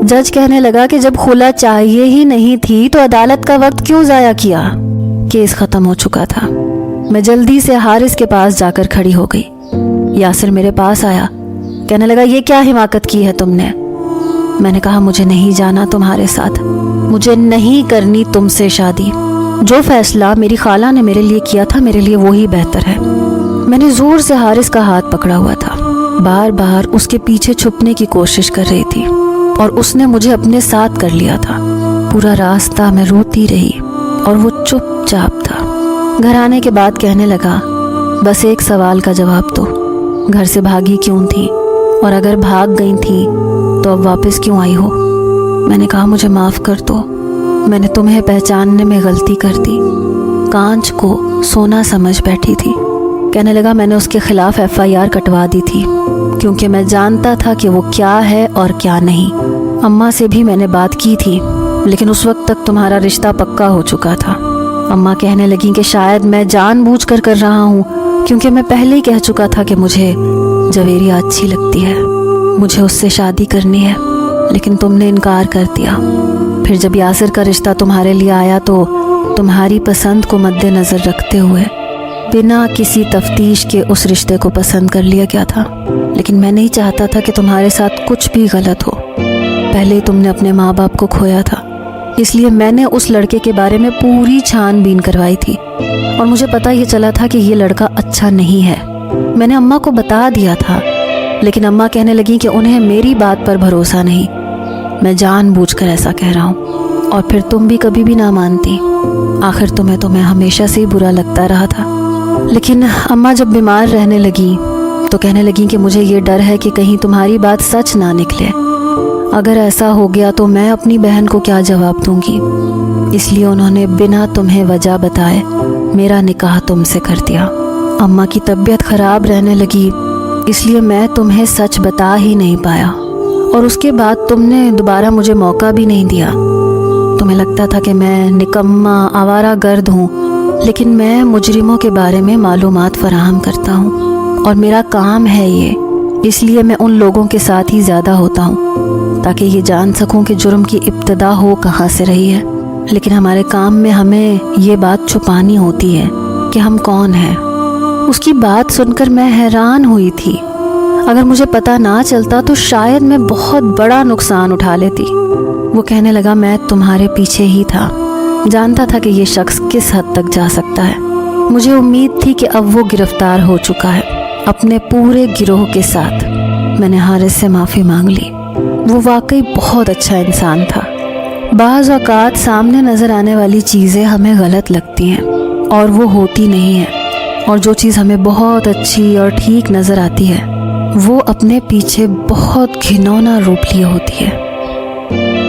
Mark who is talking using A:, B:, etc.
A: جج کہنے لگا کہ جب خلا چاہیے ہی نہیں تھی تو عدالت کا وقت کیوں ضائع کیا؟ کیس ختم ہو چکا تھا۔ میں جلدی سے حارث کے پاس جا کر کھڑی ہو گئی۔ یاسر میرے پاس آیا، کہنے لگا یہ کیا حماقت کی ہے تم نے؟ میں نے کہا مجھے نہیں جانا تمہارے ساتھ، مجھے نہیں کرنی تم سے شادی۔ جو فیصلہ میری خالہ نے میرے لیے کیا تھا میرے لیے وہی بہتر ہے۔ میں نے زور سے حارث کا ہاتھ پکڑا ہوا تھا، بار بار اس کے پیچھے چھپنے کی کوشش کر رہی تھی اور اس نے مجھے اپنے ساتھ کر لیا تھا۔ پورا راستہ میں روتی رہی اور وہ چپ چاپ تھا۔ گھر آنے کے بعد کہنے لگا بس ایک سوال کا جواب دو، گھر سے بھاگی کیوں تھی؟ اور اگر بھاگ گئی تھی تو اب واپس کیوں آئی ہو؟ میں نے کہا مجھے معاف کر دو، میں نے تمہیں پہچاننے میں غلطی کر دی، کانچ کو سونا سمجھ بیٹھی تھی۔ کہنے لگا میں نے اس کے خلاف FIR کٹوا دی تھی کیونکہ میں جانتا تھا کہ وہ کیا ہے اور کیا نہیں۔ اماں سے بھی میں نے بات کی تھی لیکن اس وقت تک تمہارا رشتہ پکا ہو چکا تھا۔ اماں کہنے لگیں کہ شاید میں جان بوجھ کر رہا ہوں کیونکہ میں پہلے ہی کہہ چکا تھا کہ مجھے جویریہ اچھی لگتی ہے، مجھے اس سے شادی کرنی ہے، لیکن تم نے انکار کر دیا۔ پھر جب یاسر کا رشتہ تمہارے لیے آیا تو تمہاری پسند کو مد نظر رکھتے ہوئے بنا کسی تفتیش کے اس رشتے کو پسند کر لیا گیا تھا، لیکن میں نہیں چاہتا تھا کہ تمہارے ساتھ کچھ بھی غلط ہو۔ پہلے تم نے اپنے ماں باپ کو کھویا تھا، اس لیے میں نے اس لڑکے کے بارے میں پوری چھان بین کروائی تھی اور مجھے پتہ یہ چلا تھا کہ یہ لڑکا اچھا نہیں ہے۔ میں نے اماں کو بتا دیا تھا لیکن اماں کہنے لگیں کہ انہیں میری بات پر بھروسہ نہیں، میں جان بوجھ کر ایسا کہہ رہا ہوں اور پھر تم بھی کبھی بھی نہ مانتی۔ آخر تمہیں ہمیشہ سے ہی برا لگتا رہا تھا۔ لیکن اماں جب بیمار رہنے لگی تو کہنے لگیں کہ مجھے یہ ڈر ہے کہ کہیں تمہاری بات سچ نہ نکلے، اگر ایسا ہو گیا تو میں اپنی بہن کو کیا جواب دوں گی، اس لیے انہوں نے بنا تمہیں وجہ بتائے میرا نکاح تم سے کر دیا۔ اماں کی طبیعت خراب رہنے لگی اس لیے میں تمہیں سچ بتا ہی نہیں پایا اور اس کے بعد تم نے دوبارہ مجھے موقع بھی نہیں دیا۔ تمہیں لگتا تھا کہ میں نکما آوارہ گرد ہوں، لیکن میں مجرموں کے بارے میں معلومات فراہم کرتا ہوں اور میرا کام ہے یہ، اس لیے میں ان لوگوں کے ساتھ ہی زیادہ ہوتا ہوں تاکہ یہ جان سکوں کہ جرم کی ابتدا ہو کہاں سے رہی ہے۔ لیکن ہمارے کام میں ہمیں یہ بات چھپانی ہوتی ہے کہ ہم کون ہیں۔ اس کی بات سن کر میں حیران ہوئی تھی، اگر مجھے پتہ نہ چلتا تو شاید میں بہت بڑا نقصان اٹھا لیتی۔ وہ کہنے لگا میں تمہارے پیچھے ہی تھا، جانتا تھا کہ یہ شخص کس حد تک جا سکتا ہے۔ مجھے امید تھی کہ اب وہ گرفتار ہو چکا ہے اپنے پورے گروہ کے ساتھ۔ میں نے حارث سے معافی مانگ لی، وہ واقعی بہت اچھا انسان تھا۔ بعض اوقات سامنے نظر آنے والی چیزیں ہمیں غلط لگتی ہیں اور وہ ہوتی نہیں ہیں، اور جو چیز ہمیں بہت اچھی اور ٹھیک نظر آتی ہے وہ اپنے پیچھے بہت گھنونا روپ لیے ہوتی ہے۔